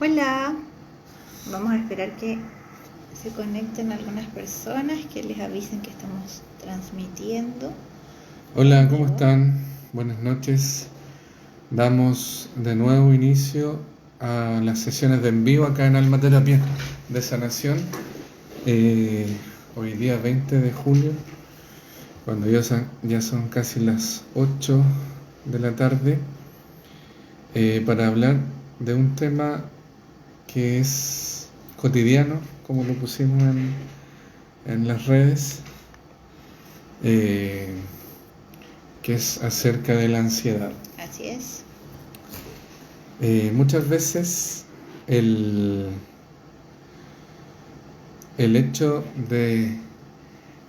Hola, vamos a esperar que se conecten algunas personas, que les avisen que estamos transmitiendo. Hola, ¿cómo están? Buenas noches. Damos de nuevo inicio a las sesiones de en vivo acá en Almaterapia de Sanación. Hoy día 20 de julio, cuando ya son casi las 8 de la tarde, para hablar de un tema que es cotidiano, como lo pusimos en las redes, que es acerca de la ansiedad. Así es. Muchas veces el hecho de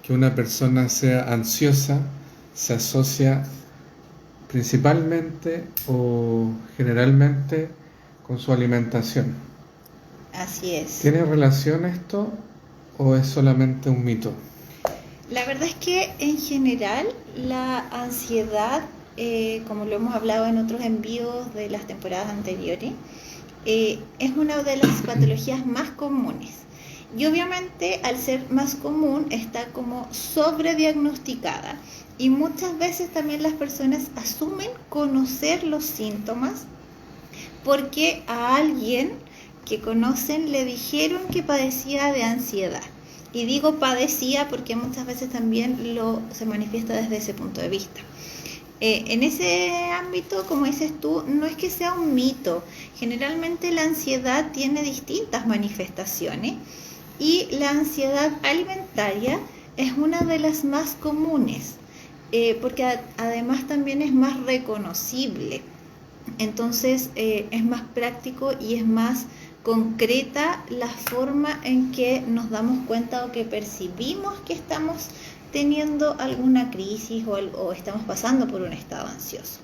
que una persona sea ansiosa se asocia principalmente o generalmente con su alimentación. Así es. ¿Tiene relación esto o es solamente un mito? La verdad es que en general la ansiedad, como lo hemos hablado en otros envíos de las temporadas anteriores, es una de las patologías más comunes. Y obviamente al ser más común está como sobrediagnosticada. Y muchas veces también las personas asumen conocer los síntomas porque a alguien que conocen le dijeron que padecía de ansiedad. Y digo padecía porque muchas veces también se manifiesta desde ese punto de vista. En ese ámbito, como dices tú, no es que sea un mito. Generalmente la ansiedad tiene distintas manifestaciones y la ansiedad alimentaria es una de las más comunes, porque además también es más reconocible. Entonces es más práctico y es más concreta la forma en que nos damos cuenta o que percibimos que estamos teniendo alguna crisis o estamos pasando por un estado ansioso.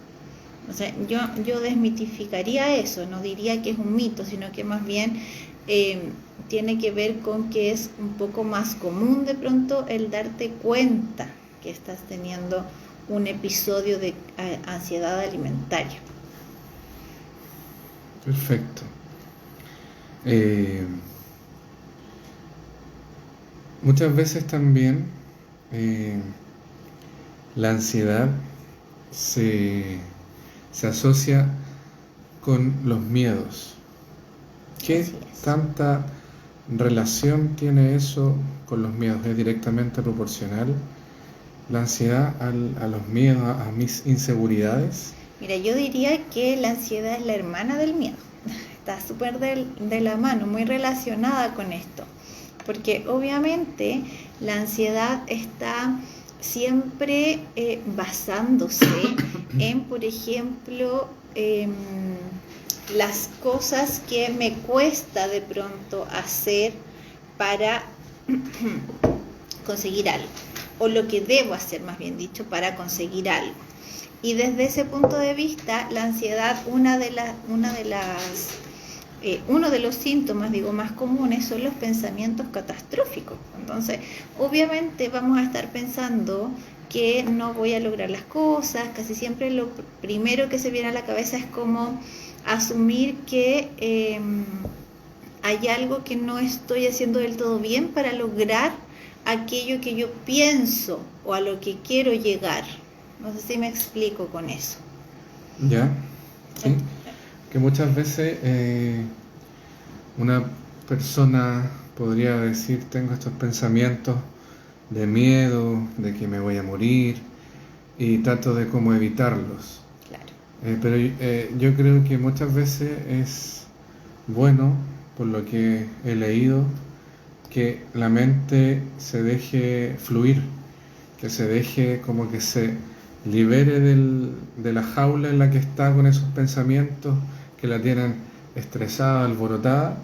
O sea, yo desmitificaría eso, no diría que es un mito, sino que más bien tiene que ver con que es un poco más común de pronto el darte cuenta que estás teniendo un episodio de ansiedad alimentaria. Perfecto. Muchas veces también la ansiedad se asocia con los miedos. ¿Qué tanta relación tiene eso con los miedos? ¿Es directamente proporcional la ansiedad a los miedos, a mis inseguridades? Mira, yo diría que la ansiedad es la hermana del miedo. Está súper de la mano, muy relacionada con esto. Porque obviamente la ansiedad está siempre basándose en, por ejemplo, las cosas que me cuesta de pronto hacer para conseguir algo, o lo que debo hacer, más bien dicho, para conseguir algo. Y desde ese punto de vista, la ansiedad, uno de los síntomas, más comunes son los pensamientos catastróficos. Entonces, obviamente vamos a estar pensando que no voy a lograr las cosas. Casi siempre lo primero que se viene a la cabeza es como asumir que hay algo que no estoy haciendo del todo bien para lograr aquello que yo pienso o a lo que quiero llegar. No sé si me explico con eso. Ya, sí. Que muchas veces una persona podría decir, tengo estos pensamientos de miedo, de que me voy a morir, y trato de cómo evitarlos. Claro. Pero yo creo que muchas veces es bueno, por lo que he leído, que la mente se deje fluir, que se deje como que se libere de la jaula en la que está con esos pensamientos que la tienen estresada, alborotada.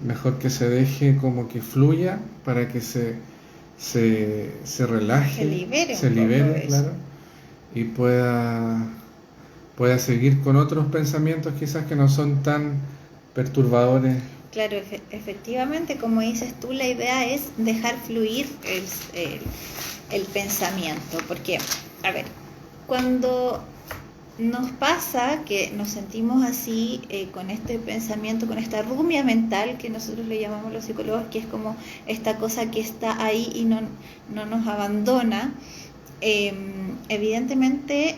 Mejor que se deje como que fluya para que se relaje, se libere, claro, y pueda seguir con otros pensamientos quizás que no son tan perturbadores. Claro, efectivamente, como dices tú, la idea es dejar fluir el pensamiento, porque, a ver, cuando nos pasa que nos sentimos así con este pensamiento, con esta rumia mental que nosotros le llamamos los psicólogos, que es como esta cosa que está ahí y no nos abandona. Evidentemente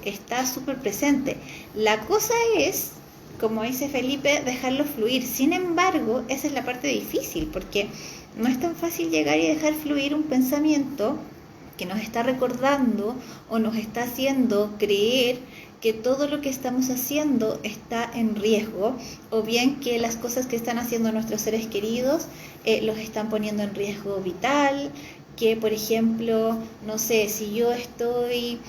está súper presente. La cosa es, como dice Felipe, dejarlo fluir. Sin embargo, esa es la parte difícil, porque no es tan fácil llegar y dejar fluir un pensamiento que nos está recordando o nos está haciendo creer que todo lo que estamos haciendo está en riesgo, o bien que las cosas que están haciendo nuestros seres queridos los están poniendo en riesgo vital, que por ejemplo, no sé, si yo estoy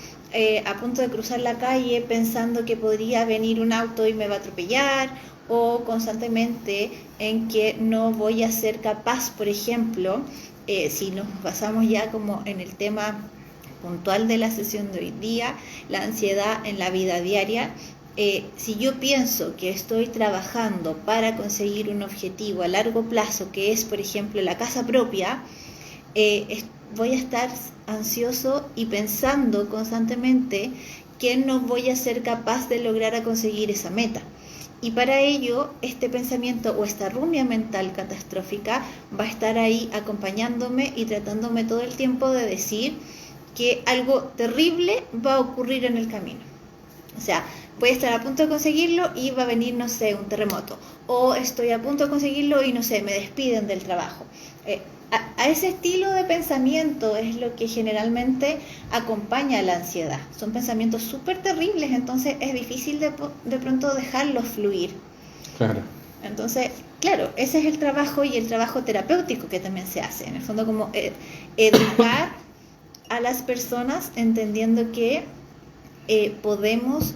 a punto de cruzar la calle pensando que podría venir un auto y me va a atropellar, o constantemente en que no voy a ser capaz, por ejemplo, si nos basamos ya como en el tema puntual de la sesión de hoy día, la ansiedad en la vida diaria, si yo pienso que estoy trabajando para conseguir un objetivo a largo plazo, que es, por ejemplo, la casa propia, voy a estar ansioso y pensando constantemente que no voy a ser capaz de lograr conseguir esa meta. Y para ello, este pensamiento o esta rumia mental catastrófica va a estar ahí acompañándome y tratándome todo el tiempo de decir que algo terrible va a ocurrir en el camino. O sea, voy a estar a punto de conseguirlo y va a venir, no sé, un terremoto. O estoy a punto de conseguirlo y, no sé, me despiden del trabajo. A ese estilo de pensamiento es lo que generalmente acompaña a la ansiedad. Son pensamientos súper terribles, entonces es difícil de pronto dejarlos fluir. Claro. Entonces, claro, ese es el trabajo y el trabajo terapéutico que también se hace. En el fondo, como educar a las personas entendiendo que podemos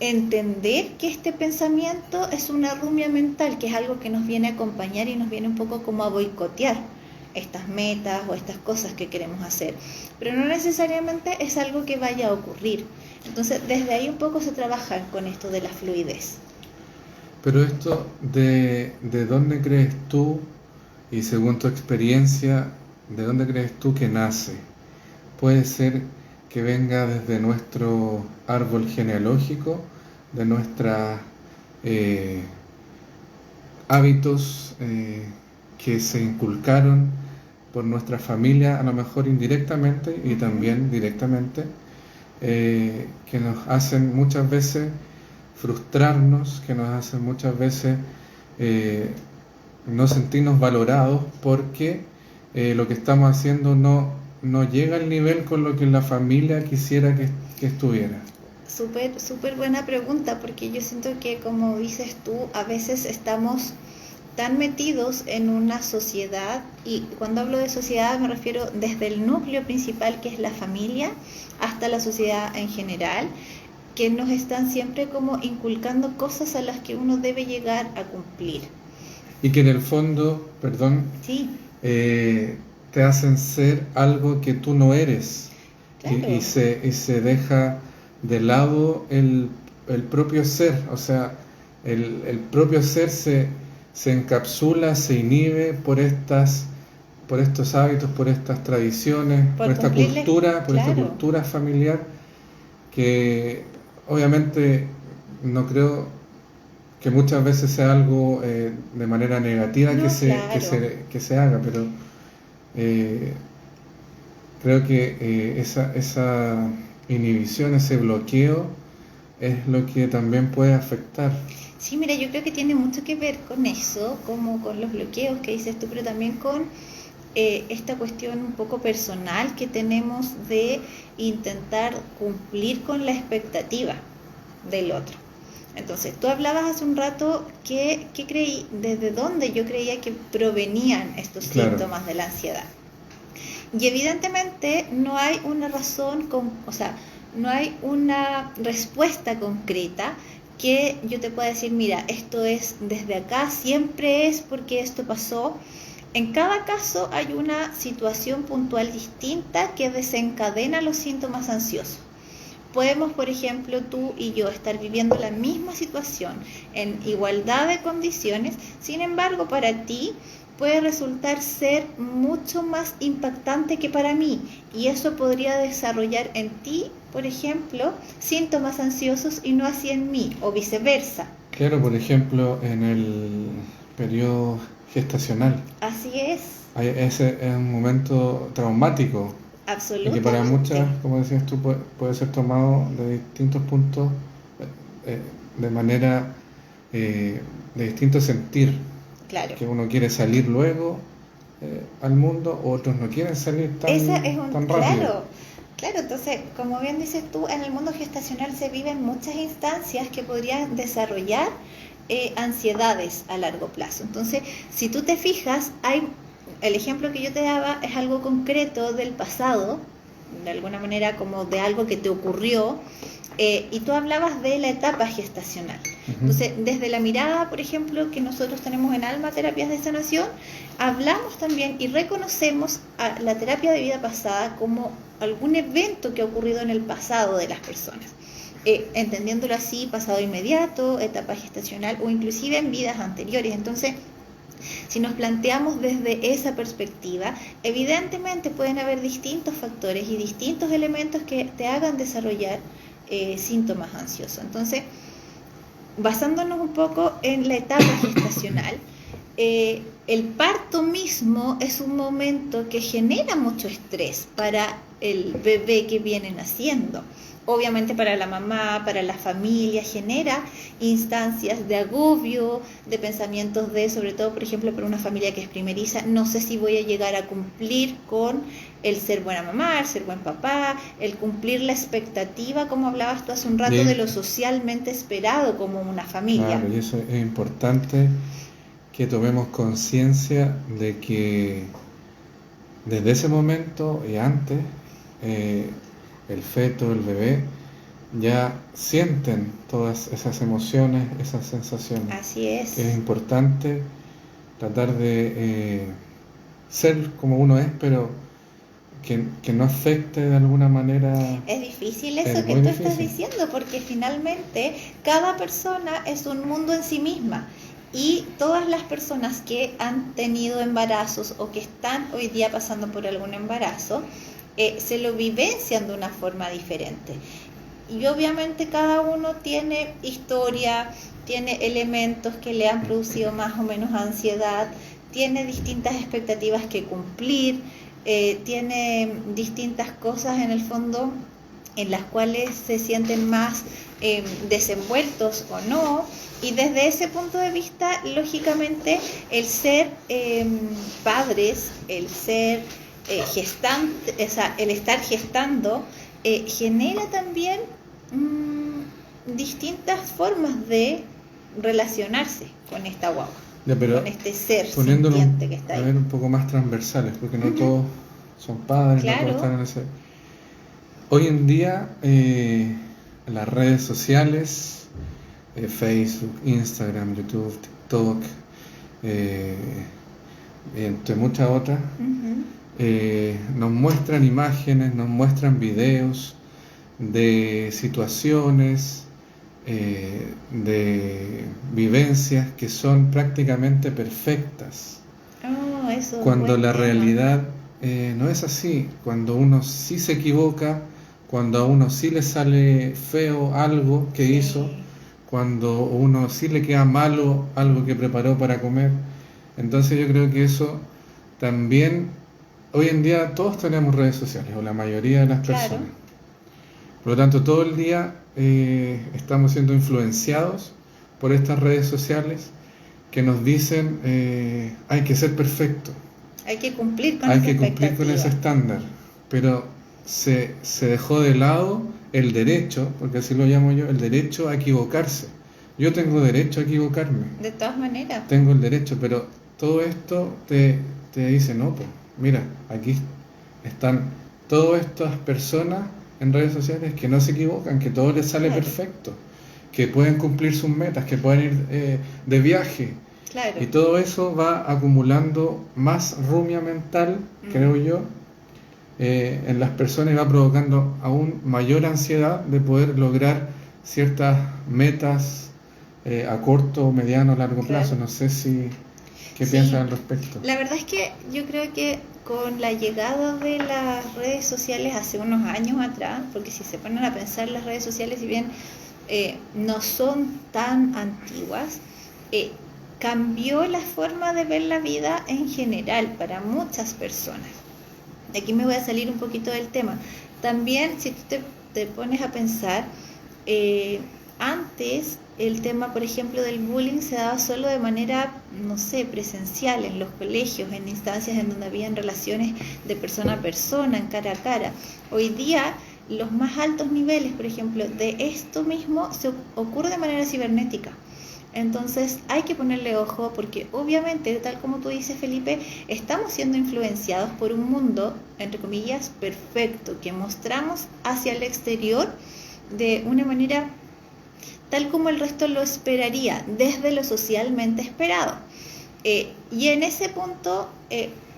entender que este pensamiento es una rumia mental, que es algo que nos viene a acompañar y nos viene un poco como a boicotear estas metas o estas cosas que queremos hacer, pero no necesariamente es algo que vaya a ocurrir. Entonces, desde ahí un poco se trabaja con esto de la fluidez. Pero esto, ¿de dónde crees tú, y según tu experiencia, de dónde crees tú que nace? Puede ser que venga desde nuestro árbol genealógico, de nuestros hábitos que se inculcaron por nuestra familia, a lo mejor indirectamente y también directamente, que nos hacen muchas veces frustrarnos, que nos hacen muchas veces no sentirnos valorados porque lo que estamos haciendo no llega al nivel con lo que la familia quisiera que estuviera. Súper buena pregunta, porque yo siento que, como dices tú, a veces estamos tan metidos en una sociedad, y cuando hablo de sociedad me refiero desde el núcleo principal, que es la familia, hasta la sociedad en general, que nos están siempre como inculcando cosas a las que uno debe llegar a cumplir. Y que en el fondo, perdón, sí, te hacen ser algo que tú no eres. Claro. Y se deja de lado el propio ser, o sea, el propio ser se encapsula, se inhibe por estos hábitos, por estas tradiciones, por esta cultura, por esta cultura familiar, que obviamente no creo que muchas veces sea algo de manera negativa que se haga, pero creo que esa inhibición, ese bloqueo es lo que también puede afectar. Sí, mira, yo creo que tiene mucho que ver con eso, como con los bloqueos que dices tú, pero también con esta cuestión un poco personal que tenemos de intentar cumplir con la expectativa del otro. Entonces, tú hablabas hace un rato que creí, desde dónde yo creía que provenían estos síntomas de la ansiedad. Y evidentemente no hay una razón, no hay una respuesta concreta que yo te pueda decir, mira, esto es desde acá, siempre es porque esto pasó. En cada caso hay una situación puntual distinta que desencadena los síntomas ansiosos. Podemos, por ejemplo, tú y yo estar viviendo la misma situación en igualdad de condiciones, sin embargo, para ti puede resultar ser mucho más impactante que para mí, y eso podría desarrollar en ti, por ejemplo, síntomas ansiosos y no así en mí, o viceversa. Claro, por ejemplo, en el periodo gestacional. Así es. Ese es un momento traumático y que para muchas, como decías tú, puede ser tomado de distintos puntos, de manera, de distinto sentir. Claro. Que uno quiere salir luego al mundo, otros no quieren salir tan rápido. Claro, entonces, como bien dices tú, en el mundo gestacional se viven muchas instancias que podrían desarrollar ansiedades a largo plazo. Entonces, si tú te fijas, el ejemplo que yo te daba es algo concreto del pasado, de alguna manera como de algo que te ocurrió, y tú hablabas de la etapa gestacional. Entonces, desde la mirada, por ejemplo, que nosotros tenemos en Alma Terapias de Sanación, hablamos también y reconocemos a la terapia de vida pasada como algún evento que ha ocurrido en el pasado de las personas. Entendiéndolo así, pasado inmediato, etapa gestacional o inclusive en vidas anteriores. Entonces, si nos planteamos desde esa perspectiva, evidentemente pueden haber distintos factores y distintos elementos que te hagan desarrollar síntomas ansiosos. Entonces, basándonos un poco en la etapa gestacional, el parto mismo es un momento que genera mucho estrés para el bebé que viene naciendo. Obviamente para la mamá, para la familia, genera instancias de agobio, de pensamientos sobre todo, por ejemplo, para una familia que es primeriza, no sé si voy a llegar a cumplir con el ser buena mamá, el ser buen papá, el cumplir la expectativa, como hablabas tú hace un rato, de lo socialmente esperado como una familia. Claro, y eso es importante, que tomemos conciencia de que desde ese momento y antes, el feto, el bebé, ya sienten todas esas emociones, esas sensaciones. Así es. Es importante tratar de ser como uno es, pero que no afecte de alguna manera. Es difícil eso que tú estás diciendo, porque finalmente cada persona es un mundo en sí misma. Y todas las personas que han tenido embarazos o que están hoy día pasando por algún embarazo, se lo vivencian de una forma diferente. Y obviamente cada uno tiene historia, tiene elementos que le han producido más o menos ansiedad, tiene distintas expectativas que cumplir, tiene distintas cosas en el fondo en las cuales se sienten más desenvueltos o no. Y desde ese punto de vista, lógicamente, el ser padres, el ser gestante, o sea, el estar gestando, genera también distintas formas de relacionarse con esta guagua, con este ser sintiente que está ahí. A ver, un poco más transversales, porque no todos son padres, claro. No todos están en ese. Hoy en día, las redes sociales, Facebook, Instagram, YouTube, TikTok, entre muchas otras, nos muestran imágenes, nos muestran videos de situaciones, de vivencias que son prácticamente perfectas. Eso cuando la realidad no es así, cuando uno sí se equivoca, cuando a uno sí le sale feo algo que hizo, cuando a uno sí le queda malo algo que preparó para comer. Entonces yo creo que eso también, hoy en día todos tenemos redes sociales, o la mayoría de las personas. Por lo tanto, todo el día estamos siendo influenciados por estas redes sociales que nos dicen hay que ser perfecto. Hay que cumplir con ese estándar. Pero se dejó de lado el derecho, porque así lo llamo yo, el derecho a equivocarse. Yo tengo derecho a equivocarme. De todas maneras. Tengo el derecho, pero todo esto te dice, no, pues, mira, aquí están todas estas personas en redes sociales que no se equivocan, que todo les sale perfecto, que pueden cumplir sus metas, que pueden ir de viaje. Y todo eso va acumulando más rumia mental, creo yo, en las personas, y va provocando aún mayor ansiedad de poder lograr ciertas metas a corto, mediano, largo plazo. No sé si ¿Qué Sí. piensas al respecto? La verdad es que yo creo que con la llegada de las redes sociales hace unos años atrás, porque si se ponen a pensar las redes sociales, si bien no son tan antiguas, cambió la forma de ver la vida en general para muchas personas. De aquí me voy a salir un poquito del tema. También, si tú te pones a pensar, antes el tema, por ejemplo, del bullying se daba solo de manera, no sé, presencial, en los colegios, en instancias en donde habían relaciones de persona a persona, en cara a cara. Hoy día, los más altos niveles, por ejemplo, de esto mismo se ocurre de manera cibernética. Entonces hay que ponerle ojo porque obviamente, tal como tú dices, Felipe, estamos siendo influenciados por un mundo, entre comillas, perfecto, que mostramos hacia el exterior de una manera tal como el resto lo esperaría, desde lo socialmente esperado. Y en ese punto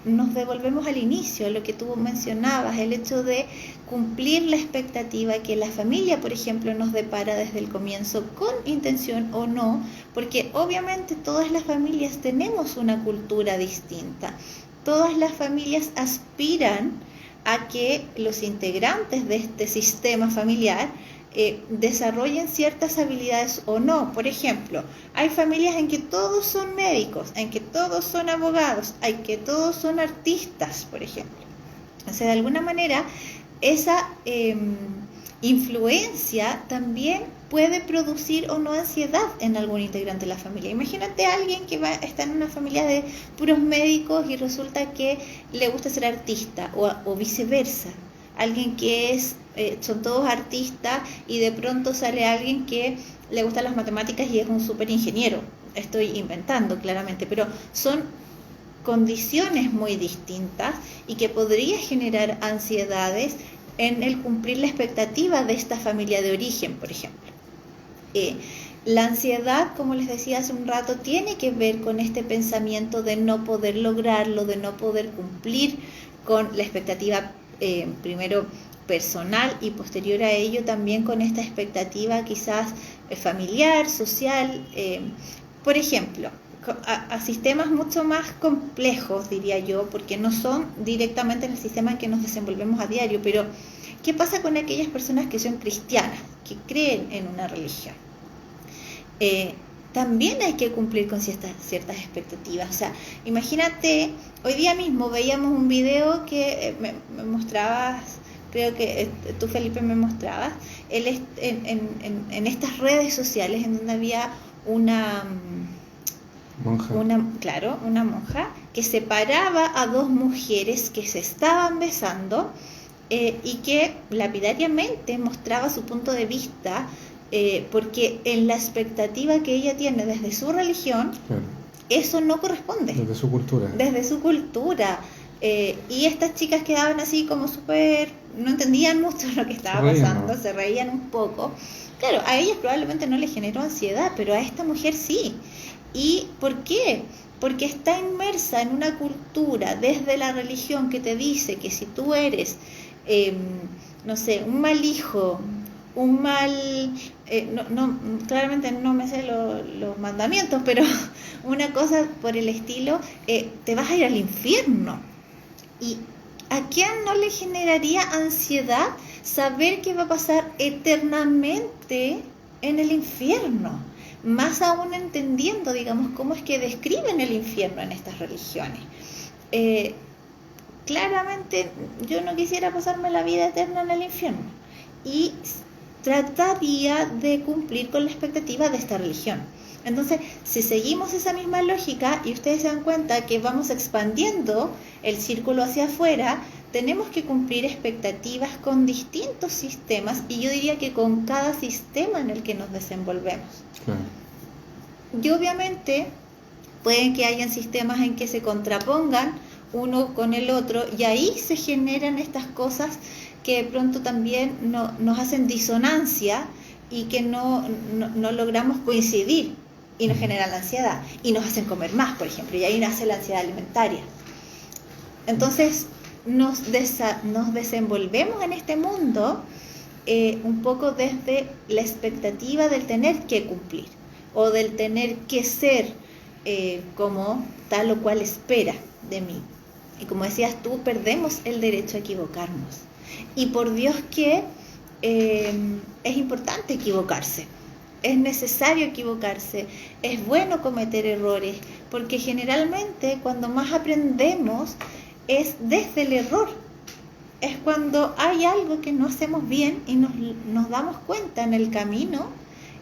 nos devolvemos al inicio, lo que tú mencionabas, el hecho de cumplir la expectativa que la familia, por ejemplo, nos depara desde el comienzo, con intención o no, porque obviamente todas las familias tenemos una cultura distinta. Todas las familias aspiran a que los integrantes de este sistema familiar desarrollen ciertas habilidades o no. Por ejemplo, hay familias en que todos son médicos, en que todos son abogados, en que todos son artistas, por ejemplo. O sea, de alguna manera, esa influencia también puede producir o no ansiedad en algún integrante de la familia. Imagínate a alguien que está en una familia de puros médicos y resulta que le gusta ser artista o viceversa. Alguien que son todos artistas y de pronto sale alguien que le gustan las matemáticas y es un súper ingeniero. Estoy inventando claramente, pero son condiciones muy distintas y que podría generar ansiedades en el cumplir la expectativa de esta familia de origen, por ejemplo. La ansiedad, como les decía hace un rato, tiene que ver con este pensamiento de no poder lograrlo, de no poder cumplir con la expectativa primero personal y posterior a ello también con esta expectativa quizás familiar, social, por ejemplo, a sistemas mucho más complejos, diría yo, porque no son directamente en el sistema en que nos desenvolvemos a diario, pero ¿qué pasa con aquellas personas que son cristianas, que creen en una religión? También hay que cumplir con ciertas expectativas. O sea, imagínate, hoy día mismo veíamos un video que me mostrabas, creo que tú, Felipe, me mostrabas, en estas redes sociales en donde había una monja. Una monja que separaba a dos mujeres que se estaban besando y que lapidariamente mostraba su punto de vista, porque en la expectativa que ella tiene desde su religión, claro, eso no corresponde. Desde su cultura. Desde su cultura. Y estas chicas quedaban así como súper, no entendían mucho lo que estaba pasando, se reían un poco. Claro, a ellas probablemente no les generó ansiedad, pero a esta mujer sí. ¿Y por qué? Porque está inmersa en una cultura desde la religión que te dice que si tú eres, no sé, un mal hijo, un mal, claramente no me sé los mandamientos, pero una cosa por el estilo, te vas a ir al infierno. ¿Y a quién no le generaría ansiedad saber que va a pasar eternamente en el infierno? Más aún entendiendo, digamos, cómo es que describen el infierno en estas religiones. Claramente yo no quisiera pasarme la vida eterna en el infierno y trataría de cumplir con la expectativa de esta religión. Entonces, si seguimos esa misma lógica y ustedes se dan cuenta que vamos expandiendo el círculo hacia afuera, tenemos que cumplir expectativas con distintos sistemas y yo diría que con cada sistema en el que nos desenvolvemos. Claro. Y obviamente pueden que hayan sistemas en que se contrapongan uno con el otro y ahí se generan estas cosas que de pronto también nos hacen disonancia y que no logramos coincidir y nos generan la ansiedad y nos hacen comer más, por ejemplo, y ahí nace la ansiedad alimentaria. Entonces nos desenvolvemos en este mundo un poco desde la expectativa del tener que cumplir o del tener que ser como tal o cual espera de mí. Y como decías tú, perdemos el derecho a equivocarnos. Y por Dios que es importante equivocarse. Es necesario equivocarse, es bueno cometer errores, porque generalmente cuando más aprendemos es desde el error. Es cuando hay algo que no hacemos bien y nos damos cuenta en el camino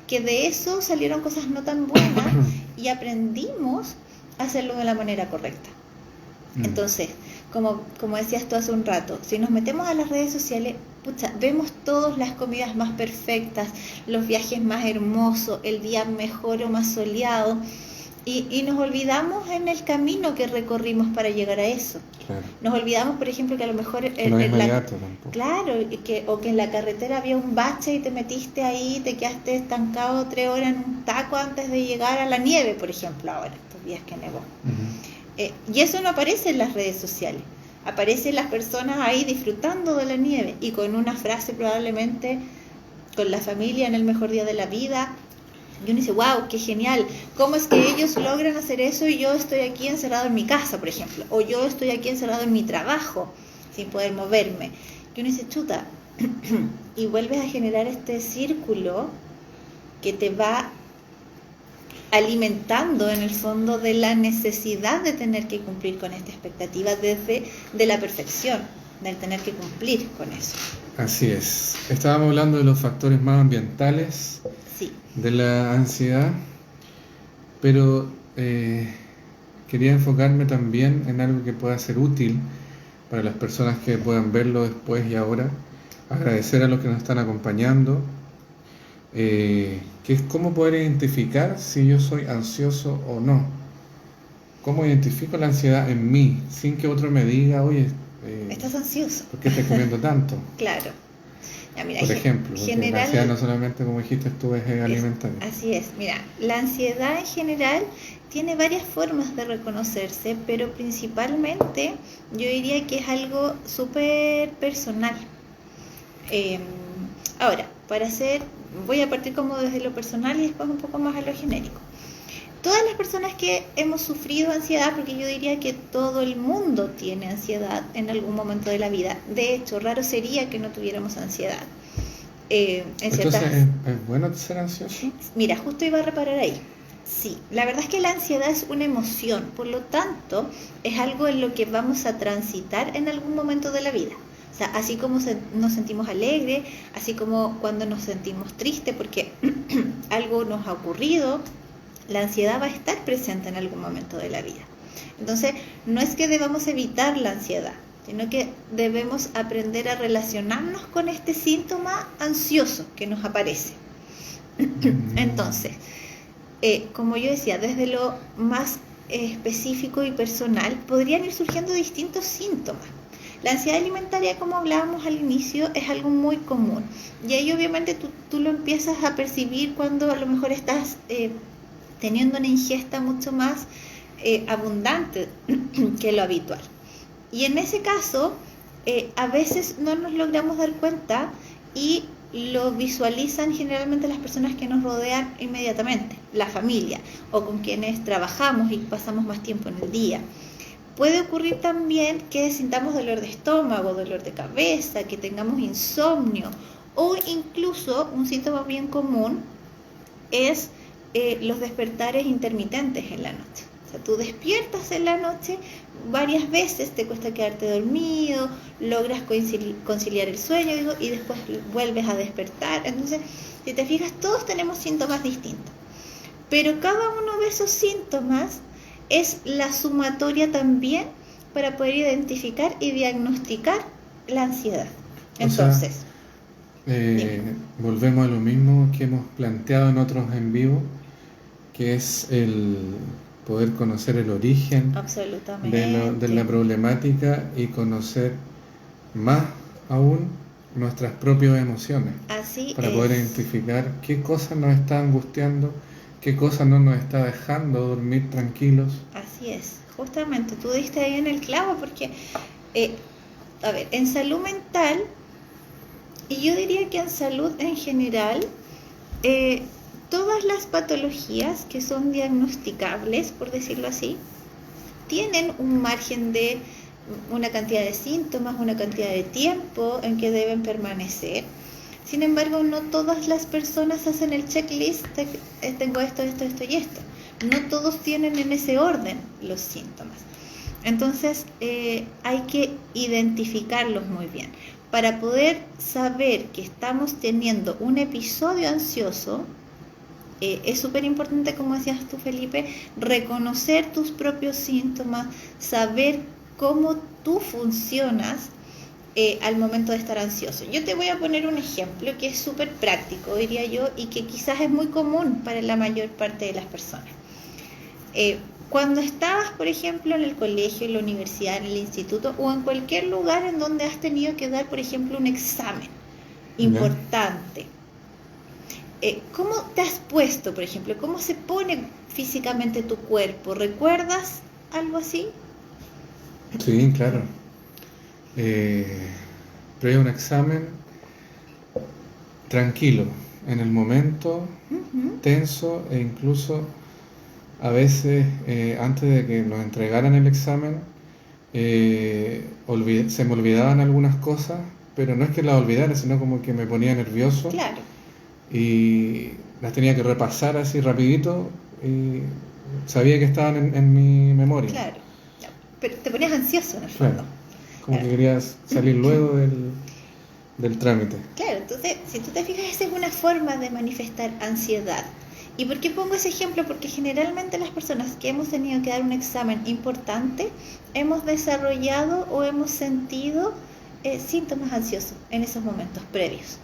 que de eso salieron cosas no tan buenas y aprendimos a hacerlo de la manera correcta. Entonces, como decías tú hace un rato, si nos metemos a las redes sociales, vemos todas las comidas más perfectas, los viajes más hermosos, el día mejor o más soleado, y nos olvidamos en el camino que recorrimos para llegar a eso. Claro. Nos olvidamos, por ejemplo, que a lo mejor claro, o que en la carretera había un bache y te metiste ahí, te quedaste estancado 3 horas en un taco antes de llegar a la nieve, por ejemplo, ahora, estos días que nevó. Y eso no aparece en las redes sociales. Aparecen las personas ahí disfrutando de la nieve y con una frase probablemente con la familia en el mejor día de la vida. Y uno dice, wow, qué genial. ¿Cómo es que ellos logran hacer eso y yo estoy aquí encerrado en mi casa, por ejemplo? O yo estoy aquí encerrado en mi trabajo sin poder moverme. Y uno dice, chuta. Y vuelves a generar este círculo que te va alimentando en el fondo de la necesidad de tener que cumplir con esta expectativa desde de la perfección, del tener que cumplir con eso. Así es. Estábamos hablando de los factores más ambientales, sí, de la ansiedad, pero quería enfocarme también en algo que pueda ser útil para las personas que puedan verlo después y ahora. Agradecer a los que nos están acompañando. Que es cómo poder identificar si yo soy ansioso o no. Cómo identifico la ansiedad en mí, sin que otro me diga, oye, estás ansioso. ¿por qué estás comiendo tanto? Claro. Ya, mira, por ejemplo, porque la ansiedad no solamente, como dijiste tú, es alimentaria. Así es. Mira, la ansiedad en general tiene varias formas de reconocerse, pero principalmente yo diría que es algo súper personal. Ahora, voy a partir como desde lo personal y después un poco más a lo genérico. Todas las personas que hemos sufrido ansiedad, porque yo diría que todo el mundo tiene ansiedad en algún momento de la vida. De hecho, raro sería que no tuviéramos ansiedad. Entonces, ¿es bueno ser ansioso? Mira, justo iba a reparar ahí. Sí, la verdad es que la ansiedad es una emoción, por lo tanto, es algo en lo que vamos a transitar en algún momento de la vida. O sea, así como nos sentimos alegres, así como cuando nos sentimos tristes porque algo nos ha ocurrido, la ansiedad va a estar presente en algún momento de la vida. Entonces, no es que debamos evitar la ansiedad, sino que debemos aprender a relacionarnos con este síntoma ansioso que nos aparece. Entonces, como yo decía, desde lo más específico y personal, podrían ir surgiendo distintos síntomas. La ansiedad alimentaria, como hablábamos al inicio, es algo muy común. Y ahí obviamente tú lo empiezas a percibir cuando a lo mejor estás teniendo una ingesta mucho más abundante que lo habitual. Y en ese caso, a veces no nos logramos dar cuenta y lo visualizan generalmente las personas que nos rodean inmediatamente, la familia o con quienes trabajamos y pasamos más tiempo en el día. Puede ocurrir también que sintamos dolor de estómago, dolor de cabeza, que tengamos insomnio o incluso un síntoma bien común es los despertares intermitentes en la noche. O sea, tú despiertas en la noche varias veces, te cuesta quedarte dormido, logras conciliar el sueño y después vuelves a despertar. Entonces, si te fijas, todos tenemos síntomas distintos. Pero cada uno de esos síntomas es la sumatoria también para poder identificar y diagnosticar la ansiedad. Entonces, volvemos a lo mismo que hemos planteado en otros en vivo, que es el poder conocer el origen de la problemática y conocer más aún nuestras propias emociones. Así para es. Poder identificar qué cosas nos está angustiando, qué cosa no nos está dejando dormir tranquilos. Así es, justamente tú diste ahí en el clavo porque, en salud mental, y yo diría que en salud en general, todas todas las patologías que son diagnosticables, por decirlo así, tienen un margen de una cantidad de síntomas, una cantidad de tiempo en que deben permanecer. Sin embargo, no todas las personas hacen el checklist de tengo esto, esto, esto y esto. No todos tienen en ese orden los síntomas. Entonces, hay que identificarlos muy bien. Para poder saber que estamos teniendo un episodio ansioso, es súper importante, como decías tú, Felipe, reconocer tus propios síntomas, saber cómo tú funcionas al momento de estar ansioso. Yo te voy a poner un ejemplo que es súper práctico, diría yo, y que quizás es muy común para la mayor parte de las personas. Cuando estabas, por ejemplo, en el colegio, en la universidad, en el instituto o en cualquier lugar en donde has tenido que dar, por ejemplo, un examen importante, ¿cómo te has puesto, por ejemplo? ¿Cómo se pone físicamente tu cuerpo? ¿Recuerdas algo así? Sí, claro. Previo a un examen, tranquilo, en el momento, tenso, e incluso a veces antes de que nos entregaran el examen se me olvidaban algunas cosas, pero no es que las olvidara, sino como que me ponía nervioso. Claro. Y las tenía que repasar así rapidito y sabía que estaban en mi memoria. Claro, pero te ponías ansioso en el fondo. Claro, como que querías salir luego del trámite. Claro, entonces, si tú te fijas, esa es una forma de manifestar ansiedad. ¿Y por qué pongo ese ejemplo? Porque generalmente las personas que hemos tenido que dar un examen importante, hemos desarrollado o hemos sentido síntomas ansiosos en esos momentos previos.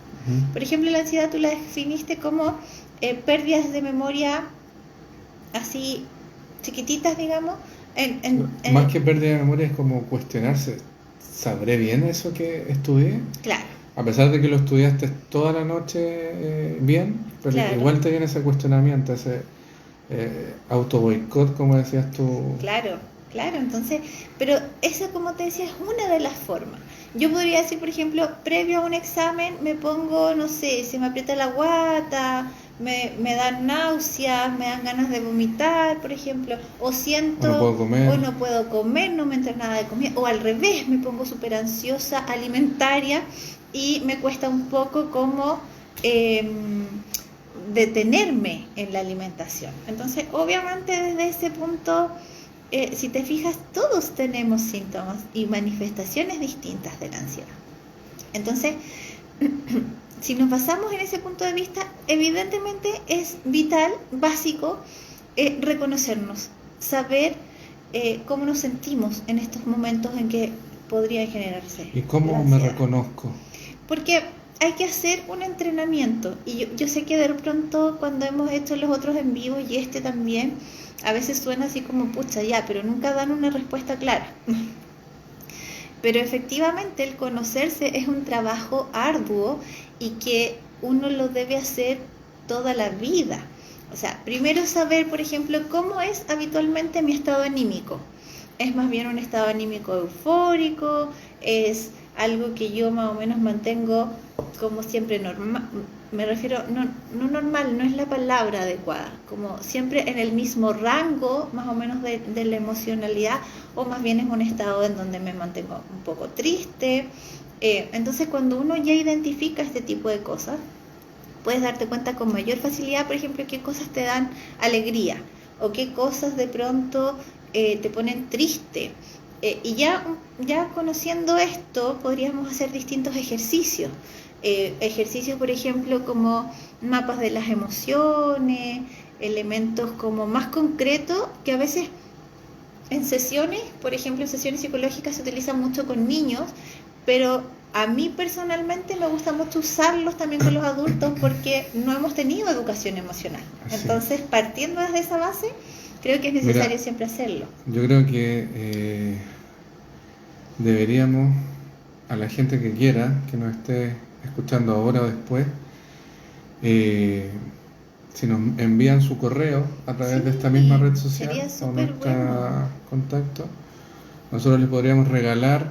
Por ejemplo, la ansiedad tú la definiste como pérdidas de memoria así chiquititas, digamos. Más que pérdida de memoria es como cuestionarse, ¿sabré bien eso que estudié? Claro. A pesar de que lo estudiaste toda la noche bien, pero claro. Igual te viene ese cuestionamiento, ese auto boicot, como decías tú. Claro, entonces, pero esa, como te decía, es una de las formas. Yo podría decir, por ejemplo, previo a un examen me pongo, no sé, se me aprieta la guata, me dan náuseas, me dan ganas de vomitar, por ejemplo, o siento, o no puedo comer, no me entra nada de comida, o al revés, me pongo súper ansiosa alimentaria y me cuesta un poco como detenerme en la alimentación. Entonces, obviamente desde ese punto, si te fijas, todos tenemos síntomas y manifestaciones distintas de la ansiedad. Entonces, si nos basamos en ese punto de vista, evidentemente es vital, básico, reconocernos, saber cómo nos sentimos en estos momentos en que podría generarse. ¿Y cómo me reconozco? Porque hay que hacer un entrenamiento, y yo sé que de pronto cuando hemos hecho los otros en vivo y este también, a veces suena así como pucha ya, pero nunca dan una respuesta clara. Pero efectivamente el conocerse es un trabajo arduo y que uno lo debe hacer toda la vida. O sea, primero saber, por ejemplo, cómo es habitualmente mi estado anímico. ¿Es más bien un estado anímico eufórico? ¿Es algo que yo más o menos mantengo como siempre normal? Me refiero, no normal, no es la palabra adecuada, como siempre en el mismo rango más o menos de la emocionalidad, o más bien es un estado en donde me mantengo un poco triste. Entonces cuando uno ya identifica este tipo de cosas, puedes darte cuenta con mayor facilidad, por ejemplo, qué cosas te dan alegría o qué cosas de pronto te ponen triste. Y ya conociendo esto, podríamos hacer distintos ejercicios. Ejercicios, por ejemplo, como mapas de las emociones, elementos como más concretos, que a veces en sesiones, por ejemplo, en sesiones psicológicas se utilizan mucho con niños, pero a mí personalmente me gusta mucho usarlos también con los adultos porque no hemos tenido educación emocional. Entonces, partiendo desde esa base, creo que es necesario siempre hacerlo. Yo creo que deberíamos, a la gente que quiera, que nos esté escuchando ahora o después, si nos envían su correo a través de esta misma red social o nuestro contacto, nosotros les podríamos regalar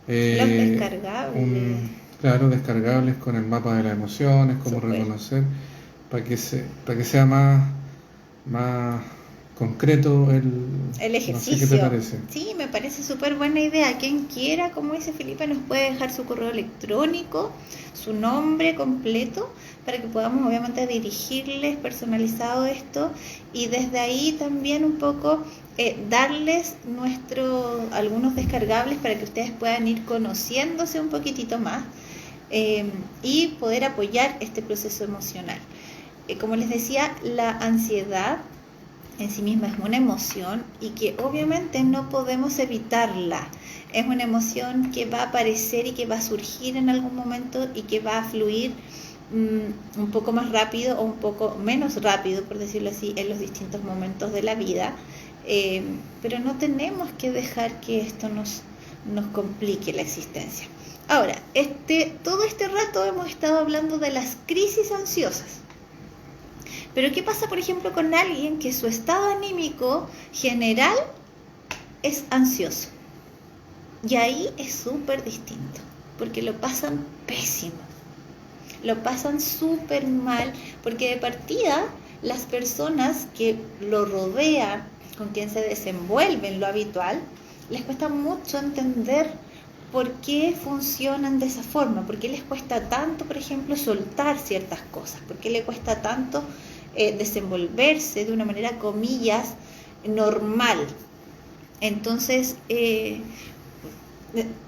los descargables. Descargables con el mapa de las emociones, cómo reconocer. para que sea más concreto el ejercicio. No sé qué te parece. Sí, me parece súper buena idea. Quien quiera, como dice Felipe, nos puede dejar su correo electrónico, su nombre completo, para que podamos obviamente dirigirles personalizado esto, y desde ahí también un poco darles algunos descargables para que ustedes puedan ir conociéndose un poquitito más y poder apoyar este proceso emocional. Como les decía, la ansiedad en sí misma es una emoción y que obviamente no podemos evitarla. Es una emoción que va a aparecer y que va a surgir en algún momento y que va a fluir un poco más rápido o un poco menos rápido, por decirlo así, en los distintos momentos de la vida. Pero no tenemos que dejar que esto nos complique la existencia. Ahora, todo este rato hemos estado hablando de las crisis ansiosas. Pero ¿qué pasa, por ejemplo, con alguien que su estado anímico general es ansioso? Y ahí es súper distinto, porque lo pasan pésimo, lo pasan súper mal, porque de partida las personas que lo rodean, con quien se desenvuelve en lo habitual, les cuesta mucho entender por qué funcionan de esa forma, por qué les cuesta tanto, por ejemplo, soltar ciertas cosas, por qué le cuesta tanto desenvolverse de una manera, comillas, normal. Entonces,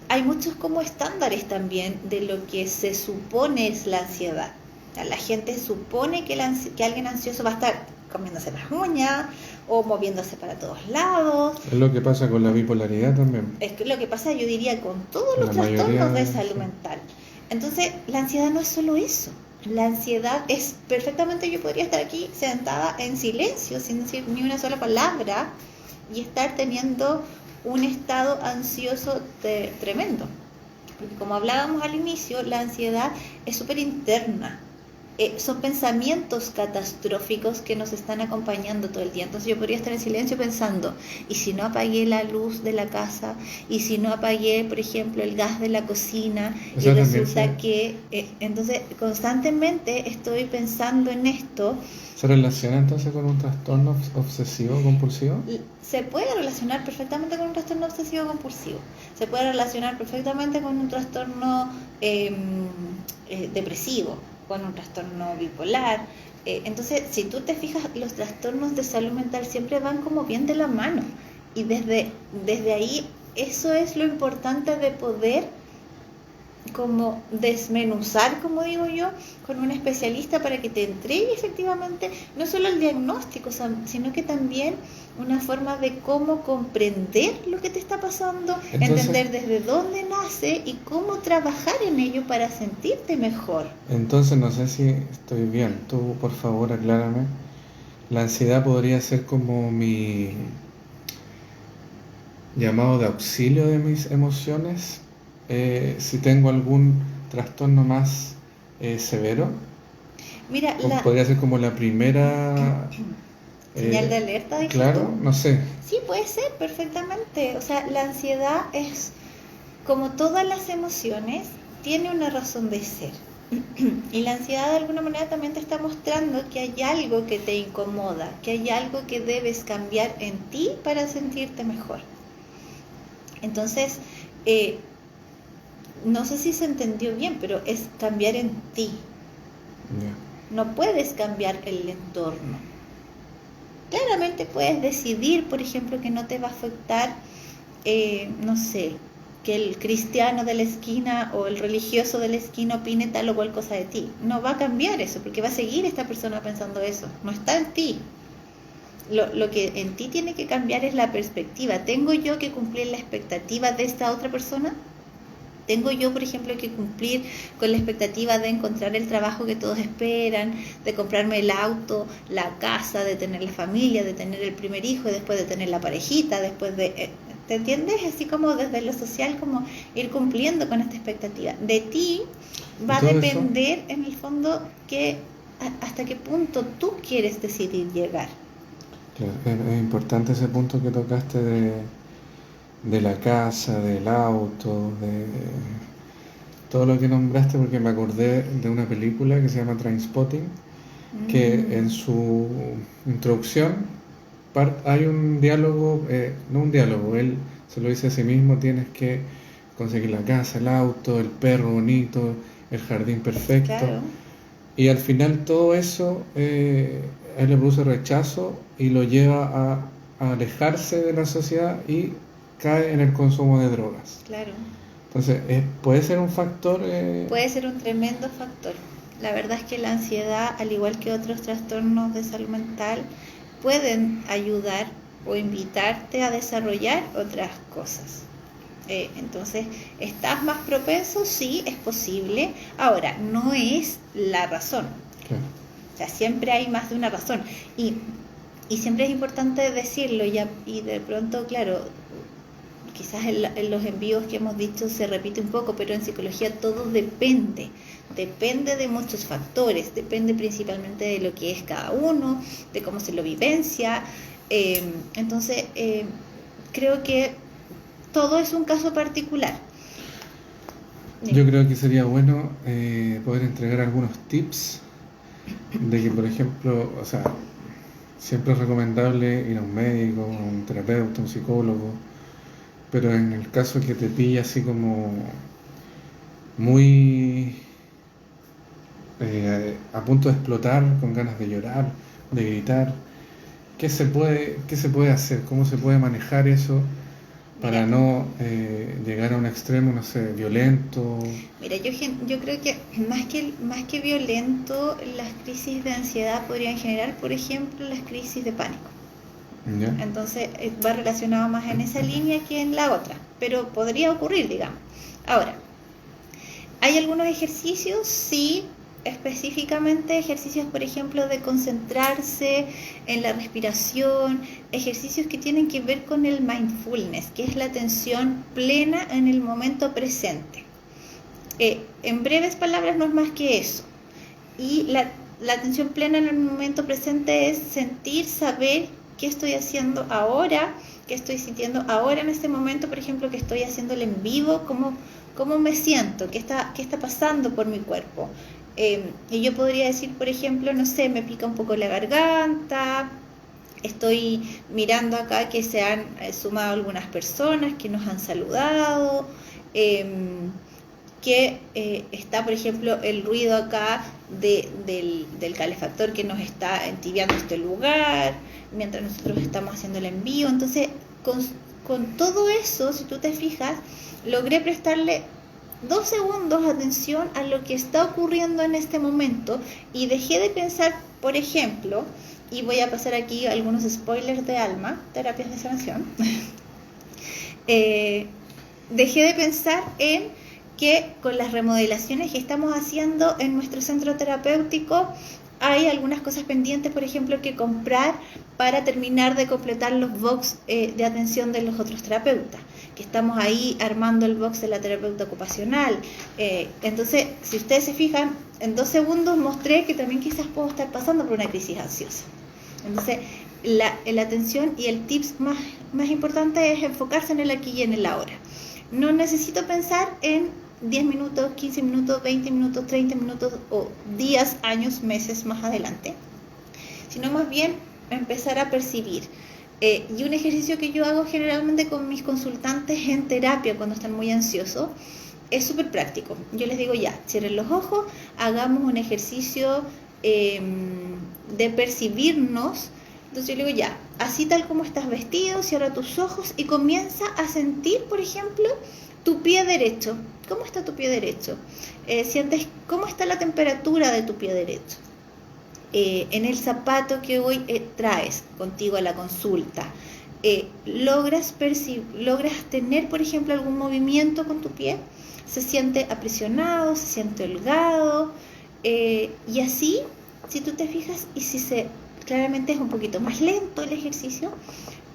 hay muchos como estándares también de lo que se supone es la ansiedad. La gente supone que alguien ansioso va a estar comiéndose las uñas o moviéndose para todos lados. Es lo que pasa con la bipolaridad también. Es lo que pasa, yo diría, con todos los trastornos de salud mental. Entonces, la ansiedad no es solo eso. La ansiedad es perfectamente, yo podría estar aquí sentada en silencio, sin decir ni una sola palabra, y estar teniendo un estado ansioso tremendo. Porque como hablábamos al inicio, la ansiedad es súper interna. Son pensamientos catastróficos que nos están acompañando todo el día. Entonces yo podría estar en silencio pensando, ¿y si no apagué la luz de la casa? ¿Y si no apagué, por ejemplo, el gas de la cocina? Y resulta que... entonces constantemente estoy pensando en esto. ¿Se relaciona entonces con un trastorno obsesivo compulsivo? Se puede relacionar perfectamente con un trastorno obsesivo compulsivo. Se puede relacionar perfectamente con un trastorno depresivo, con un trastorno bipolar. Entonces, si tú te fijas, los trastornos de salud mental siempre van como bien de la mano. Y desde ahí, eso es lo importante de poder como desmenuzar, como digo yo, con un especialista para que te entregue efectivamente no solo el diagnóstico, sino que también una forma de cómo comprender lo que te está pasando, entonces, entender desde dónde nace y cómo trabajar en ello para sentirte mejor. Entonces, no sé si estoy bien, tú por favor aclárame. La ansiedad podría ser como mi llamado de auxilio de mis emociones. Si tengo algún trastorno más severo, mira, podría ser como la primera señal de alerta, claro, tú. No sé. Sí, puede ser perfectamente. O sea, la ansiedad es, como todas las emociones, tiene una razón de ser. Y la ansiedad de alguna manera también te está mostrando que hay algo que te incomoda, que hay algo que debes cambiar en ti para sentirte mejor. Entonces, no sé si se entendió bien, pero es cambiar en ti. Yeah. No puedes cambiar el entorno. Claramente puedes decidir, por ejemplo, que no te va a afectar, no sé, que el cristiano de la esquina o el religioso de la esquina opine tal o cual cosa de ti. No va a cambiar eso, porque va a seguir esta persona pensando eso. No está en ti. Lo que en ti tiene que cambiar es la perspectiva. ¿Tengo yo que cumplir la expectativa de esta otra persona? ¿Tengo yo, por ejemplo, que cumplir con la expectativa de encontrar el trabajo que todos esperan, de comprarme el auto, la casa, de tener la familia, de tener el primer hijo, y después de tener la parejita, después de... ¿te entiendes? Así como desde lo social, como ir cumpliendo con esta expectativa. De ti va a depender, en el fondo, hasta qué punto tú quieres decidir llegar. Claro, es importante ese punto que tocaste de la casa, del auto, de todo lo que nombraste, porque me acordé de una película que se llama Trainspotting, que en su introducción hay un diálogo, no un diálogo, él se lo dice a sí mismo: tienes que conseguir la casa, el auto, el perro bonito, el jardín perfecto. Claro. Y al final todo eso a él le produce rechazo y lo lleva a alejarse de la sociedad y cae en el consumo de drogas. Claro. Entonces, puede ser un factor... Puede ser un tremendo factor. La verdad es que la ansiedad, al igual que otros trastornos de salud mental, pueden ayudar o invitarte a desarrollar otras cosas. Entonces, ¿estás más propenso? Sí, es posible. Ahora, no es la razón. Claro. O sea, siempre hay más de una razón. Y siempre es importante decirlo, y de pronto, claro, quizás en los envíos que hemos dicho se repite un poco, pero en psicología todo depende de muchos factores, depende principalmente de lo que es cada uno, de cómo se lo vivencia. Entonces, creo que todo es un caso particular. Yo creo que sería bueno poder entregar algunos tips de que, por ejemplo, o sea, siempre es recomendable ir a un médico, a un terapeuta, a un psicólogo, pero en el caso que te pilla así como muy a punto de explotar, con ganas de llorar, de gritar, ¿qué se puede hacer? ¿Cómo se puede manejar eso para no llegar a un extremo, no sé, violento? Mira, yo creo que más que violento, las crisis de ansiedad podrían generar, por ejemplo, las crisis de pánico. ¿Ya? Entonces va relacionado más en esa línea que en la otra, pero podría ocurrir, digamos. Ahora, ¿hay algunos ejercicios? Sí, específicamente ejercicios, por ejemplo, de concentrarse en la respiración, ejercicios que tienen que ver con el mindfulness, que es la atención plena en el momento presente. En breves palabras, no es más que eso. Y la atención plena en el momento presente es sentir, saber qué estoy haciendo ahora, qué estoy sintiendo ahora en este momento, por ejemplo, que estoy haciéndolo en vivo, cómo me siento, qué está pasando por mi cuerpo. Y yo podría decir, por ejemplo, no sé, me pica un poco la garganta, estoy mirando acá que se han sumado algunas personas que nos han saludado, que está, por ejemplo, el ruido acá del calefactor que nos está entibiando este lugar, mientras nosotros estamos haciendo el envío. Entonces, con todo eso, si tú te fijas, logré prestarle 2 segundos atención a lo que está ocurriendo en este momento y dejé de pensar, por ejemplo, y voy a pasar aquí algunos spoilers de Alma, terapias de sanación, dejé de pensar en que con las remodelaciones que estamos haciendo en nuestro centro terapéutico hay algunas cosas pendientes, por ejemplo, que comprar para terminar de completar los box de atención de los otros terapeutas, que estamos ahí armando el box de la terapeuta ocupacional. Entonces, si ustedes se fijan, en 2 segundos mostré que también quizás puedo estar pasando por una crisis ansiosa. Entonces, la atención y el tips más importante es enfocarse en el aquí y en el ahora. No necesito pensar en 10 minutos, 15 minutos, 20 minutos, 30 minutos o días, años, meses más adelante, sino más bien empezar a percibir. Y un ejercicio que yo hago generalmente con mis consultantes en terapia cuando están muy ansiosos es súper práctico. Yo les digo, ya, cierren los ojos, hagamos un ejercicio de percibirnos. Entonces yo le digo, ya, así tal como estás vestido, cierra tus ojos y comienza a sentir, por ejemplo, tu pie derecho. ¿Cómo está tu pie derecho? Sientes cómo está la temperatura de tu pie derecho. En el zapato que hoy traes contigo a la consulta, logras tener, por ejemplo, algún movimiento con tu pie. Se siente aprisionado, se siente holgado, y así, si tú te fijas, y claramente es un poquito más lento el ejercicio,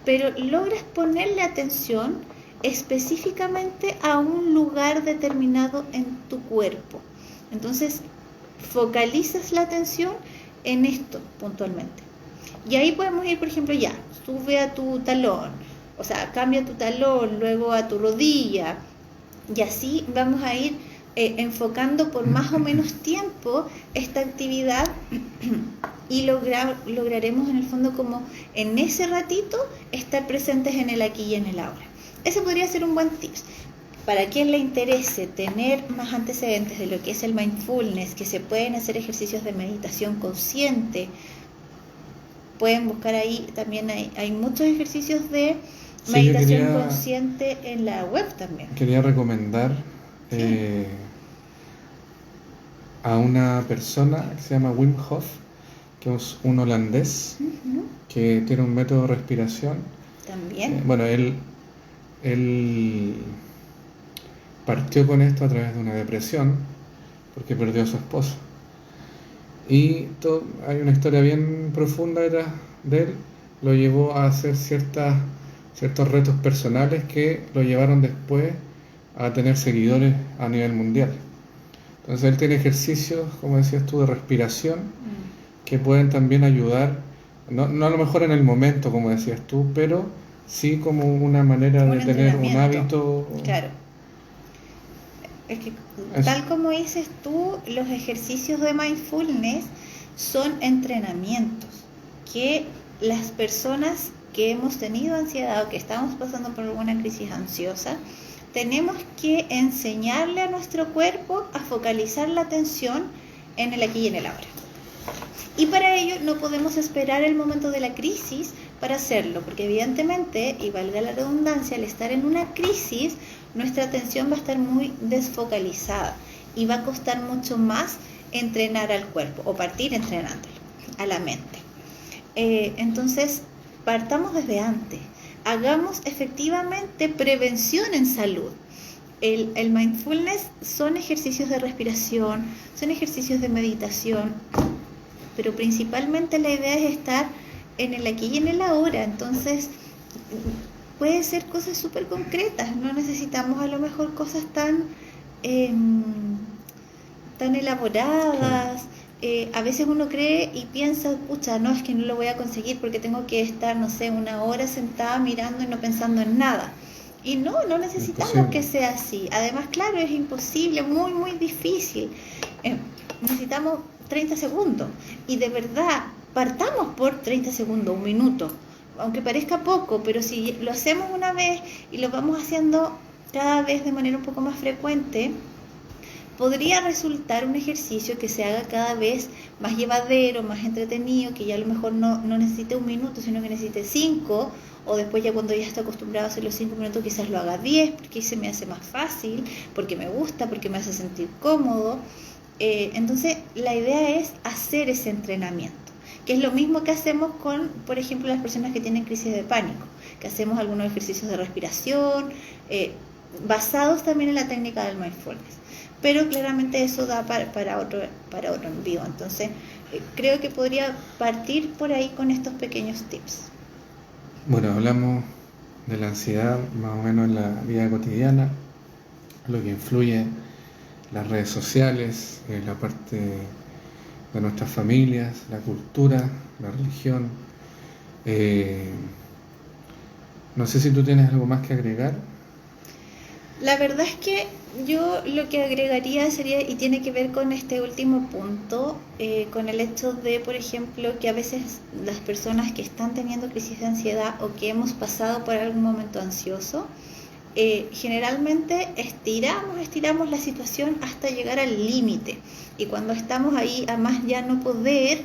pero logras ponerle atención específicamente a un lugar determinado en tu cuerpo. Entonces, focalizas la atención en esto puntualmente. Y ahí podemos ir, por ejemplo, ya, sube a tu talón, o sea, cambia tu talón, luego a tu rodilla, y así vamos a ir enfocando por más o menos tiempo esta actividad y lograremos en el fondo como en ese ratito estar presentes en el aquí y en el ahora. Ese podría ser un buen tips. Para quien le interese tener más antecedentes de lo que es el mindfulness, que se pueden hacer ejercicios de meditación consciente, pueden buscar ahí, también hay muchos ejercicios de meditación consciente en la web también. Quería recomendar a una persona que se llama Wim Hof, que es un holandés que tiene un método de respiración. También. Bueno, él partió con esto a través de una depresión porque perdió a su esposa. Y hay una historia bien profunda detrás de él. Lo llevó a hacer ciertos retos personales que lo llevaron después a tener seguidores a nivel mundial. Entonces él tiene ejercicios, como decías tú, de respiración que pueden también ayudar, no a lo mejor en el momento, como decías tú, pero sí como una manera de tener un hábito. Claro. Es que tal como dices tú, los ejercicios de mindfulness son entrenamientos que las personas que hemos tenido ansiedad o que estamos pasando por alguna crisis ansiosa, tenemos que enseñarle a nuestro cuerpo a focalizar la atención en el aquí y en el ahora. Y para ello no podemos esperar el momento de la crisis para hacerlo, porque evidentemente, y valga la redundancia, al estar en una crisis, nuestra atención va a estar muy desfocalizada y va a costar mucho más entrenar al cuerpo o partir entrenándolo a la mente. Entonces, partamos desde antes. Hagamos efectivamente prevención en salud. El mindfulness son ejercicios de respiración, son ejercicios de meditación, pero principalmente la idea es estar en el aquí y en el ahora. Entonces, puede ser cosas súper concretas, no necesitamos a lo mejor cosas tan elaboradas. A veces uno cree y piensa, pucha, no, es que no lo voy a conseguir porque tengo que estar, no sé, 1 hora sentada mirando y no pensando en nada. Y no necesitamos que sea así. Además, claro, es imposible, muy, muy difícil. Necesitamos 30 segundos. Y de verdad, partamos por 30 segundos, 1 minuto. Aunque parezca poco, pero si lo hacemos una vez y lo vamos haciendo cada vez de manera un poco más frecuente, podría resultar un ejercicio que se haga cada vez más llevadero, más entretenido, que ya a lo mejor no necesite 1 minuto, sino que necesite 5, o después ya cuando ya está acostumbrado a hacer los 5 minutos quizás lo haga 10, porque se me hace más fácil, porque me gusta, porque me hace sentir cómodo. Entonces la idea es hacer ese entrenamiento, que es lo mismo que hacemos con, por ejemplo, las personas que tienen crisis de pánico, que hacemos algunos ejercicios de respiración, basados también en la técnica del mindfulness. Pero claramente eso da para otro envío. Entonces, creo que podría partir por ahí con estos pequeños tips. Bueno, hablamos de la ansiedad más o menos en la vida cotidiana, lo que influye las redes sociales, la parte de nuestras familias, la cultura, la religión. No sé si tú tienes algo más que agregar. La verdad es que yo lo que agregaría sería, y tiene que ver con este último punto, con el hecho de, por ejemplo, que a veces las personas que están teniendo crisis de ansiedad o que hemos pasado por algún momento ansioso, generalmente estiramos la situación hasta llegar al límite. Y cuando estamos ahí a más ya no poder,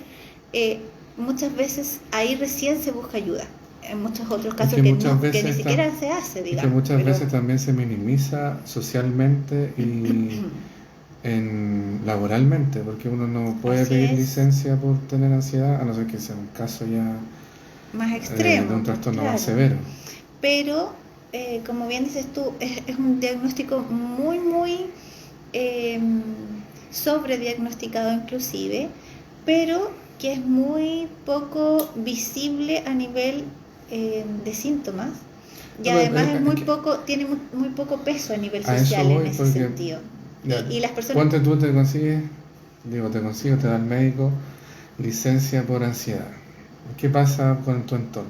muchas veces ahí recién se busca ayuda. En muchos otros casos que ni siquiera se hace, digamos. Que muchas veces también se minimiza socialmente y laboralmente, porque uno no puede pedir licencia por tener ansiedad, a no ser que sea un caso ya más extremo, de un trastorno claro, más severo. Pero, como bien dices tú, es un diagnóstico muy, muy sobrediagnosticado inclusive, pero que es muy poco visible a nivel de síntomas, y además tiene muy poco peso a nivel social en ese sentido. Y las personas... ¿Cuánto tú te consigues, te da el médico licencia por ansiedad? ¿Qué pasa con tu entorno?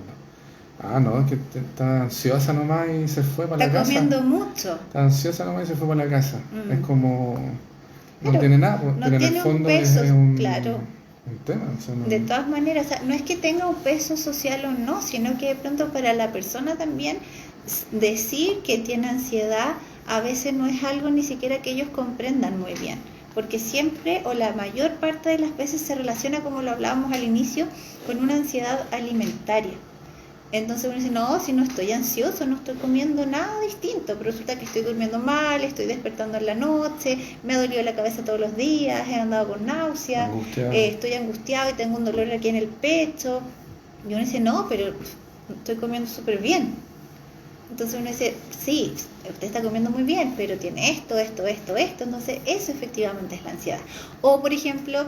Ah, no, es que está ansiosa nomás y se fue para la Está casa. comiendo mucho. Está ansiosa nomás y se fue para la casa. Es como... No Claro, tiene nada, pues, no pero en el tiene un fondo peso, es un claro. tema. O sea, no... De todas maneras, o sea, no es que tenga un peso social o no, sino que de pronto para la persona también decir que tiene ansiedad a veces no es algo ni siquiera que ellos comprendan muy bien, porque siempre o la mayor parte de las veces se relaciona, como lo hablábamos al inicio, con una ansiedad alimentaria. Entonces uno dice, no, si no estoy ansioso, no estoy comiendo nada distinto, pero resulta que estoy durmiendo mal, estoy despertando en la noche, me ha dolido la cabeza todos los días, he andado con náuseas, estoy angustiado y tengo un dolor aquí en el pecho. Y uno dice, no, pero estoy comiendo súper bien. Entonces uno dice, sí, usted está comiendo muy bien, pero tiene esto. Entonces eso efectivamente es la ansiedad. O por ejemplo,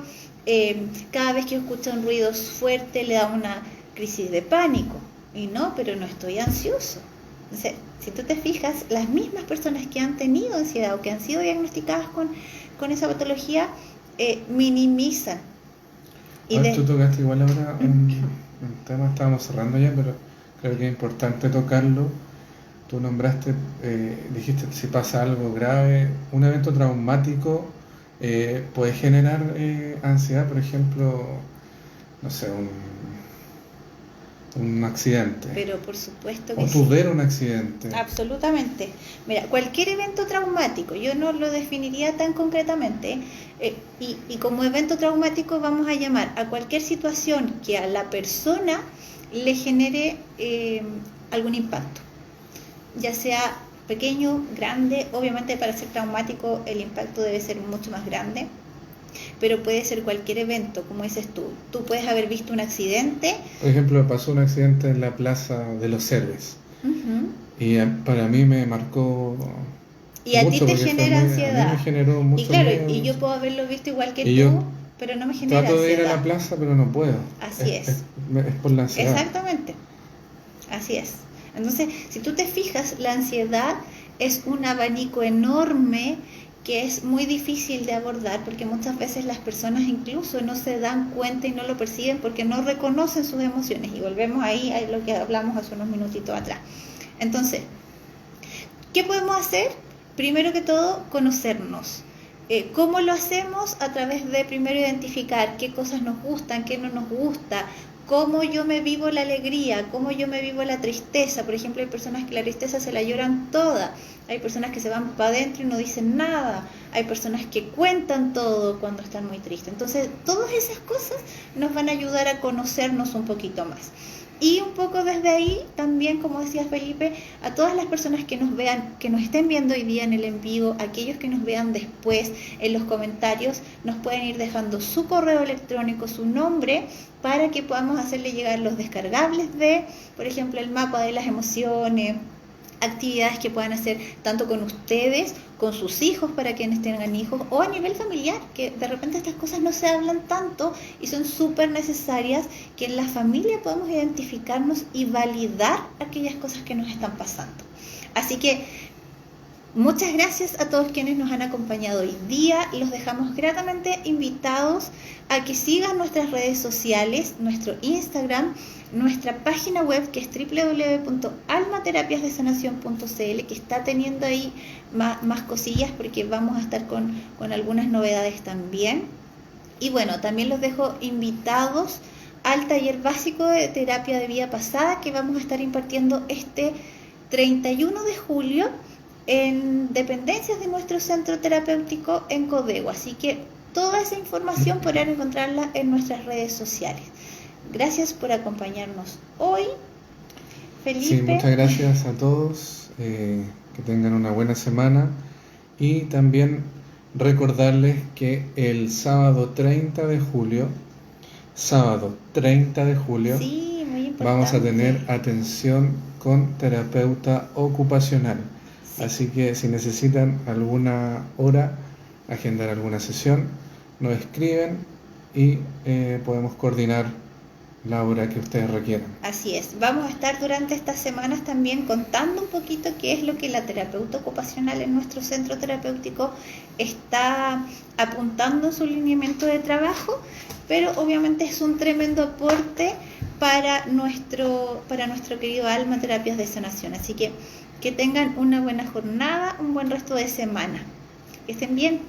cada vez que escucha un ruido fuerte le da una crisis de pánico. Y no, pero no estoy ansioso. Entonces, si tú te fijas, las mismas personas que han tenido ansiedad o que han sido diagnosticadas con esa patología, minimizan. Tú tocaste igual ahora un tema, estábamos cerrando ya, pero creo que es importante tocarlo. Tú nombraste, dijiste, si pasa algo grave, un evento traumático puede generar ansiedad, por ejemplo, no sé, un accidente. Pero por supuesto que o tú ver un accidente. Absolutamente. Mira, cualquier evento traumático, yo no lo definiría tan concretamente, y como evento traumático vamos a llamar a cualquier situación que a la persona le genere algún impacto, ya sea pequeño, grande. Obviamente para ser traumático el impacto debe ser mucho más grande, pero puede ser cualquier evento, como dices tú. Tú puedes haber visto un accidente. Por ejemplo, pasó un accidente en la Plaza de los Héroes. Y para mí me marcó y a mucho, ti te genera ansiedad. A mí me generó mucho y claro, miedo. Y yo puedo haberlo visto igual que y tú, yo pero no me genera trato ansiedad. de ir a la plaza, pero no puedo. Así es. Es por la ansiedad. Exactamente. Así es. Entonces, si tú te fijas, la ansiedad es un abanico enorme que es muy difícil de abordar, porque muchas veces las personas incluso no se dan cuenta y no lo perciben porque no reconocen sus emociones. Y volvemos ahí a lo que hablamos hace unos minutitos atrás. Entonces, ¿qué podemos hacer? Primero que todo, conocernos. ¿Cómo lo hacemos? A través de primero identificar qué cosas nos gustan, qué no nos gusta, cómo yo me vivo la alegría, cómo yo me vivo la tristeza. Por ejemplo, hay personas que la tristeza se la lloran toda, hay personas que se van para adentro y no dicen nada, hay personas que cuentan todo cuando están muy tristes. Entonces, todas esas cosas nos van a ayudar a conocernos un poquito más. Y un poco desde ahí también, como decía Felipe, a todas las personas que nos vean, que nos estén viendo hoy día en el en vivo, aquellos que nos vean después en los comentarios, nos pueden ir dejando su correo electrónico, su nombre, para que podamos hacerle llegar los descargables de, por ejemplo, el mapa de las emociones, actividades que puedan hacer tanto con ustedes, con sus hijos para quienes tengan hijos, o a nivel familiar, que de repente estas cosas no se hablan tanto y son súper necesarias, que en la familia podamos identificarnos y validar aquellas cosas que nos están pasando. Así que muchas gracias a todos quienes nos han acompañado hoy día. Los dejamos gratamente invitados a que sigan nuestras redes sociales, nuestro Instagram, nuestra página web que es www.almaterapiasdesanación.cl, que está teniendo ahí más cosillas porque vamos a estar con algunas novedades también. Y bueno, también los dejo invitados al taller básico de terapia de vida pasada que vamos a estar impartiendo este 31 de julio en dependencias de nuestro centro terapéutico en Codewa. Así que toda esa información podrán encontrarla en nuestras redes sociales. Gracias por acompañarnos hoy, Felipe. Sí, muchas gracias a todos, que tengan una buena semana, y también recordarles que el sábado 30 de julio, sí, muy importante, vamos a tener atención con terapeuta ocupacional. Sí. Así que si necesitan alguna hora, agendar alguna sesión, nos escriben y podemos coordinar la hora que ustedes requieran. Así es. Vamos a estar durante estas semanas también contando un poquito qué es lo que la terapeuta ocupacional en nuestro centro terapéutico está apuntando en su lineamiento de trabajo, pero obviamente es un tremendo aporte para nuestro querido alma, Terapias de Sanación. Así que tengan una buena jornada, un buen resto de semana. Que estén bien.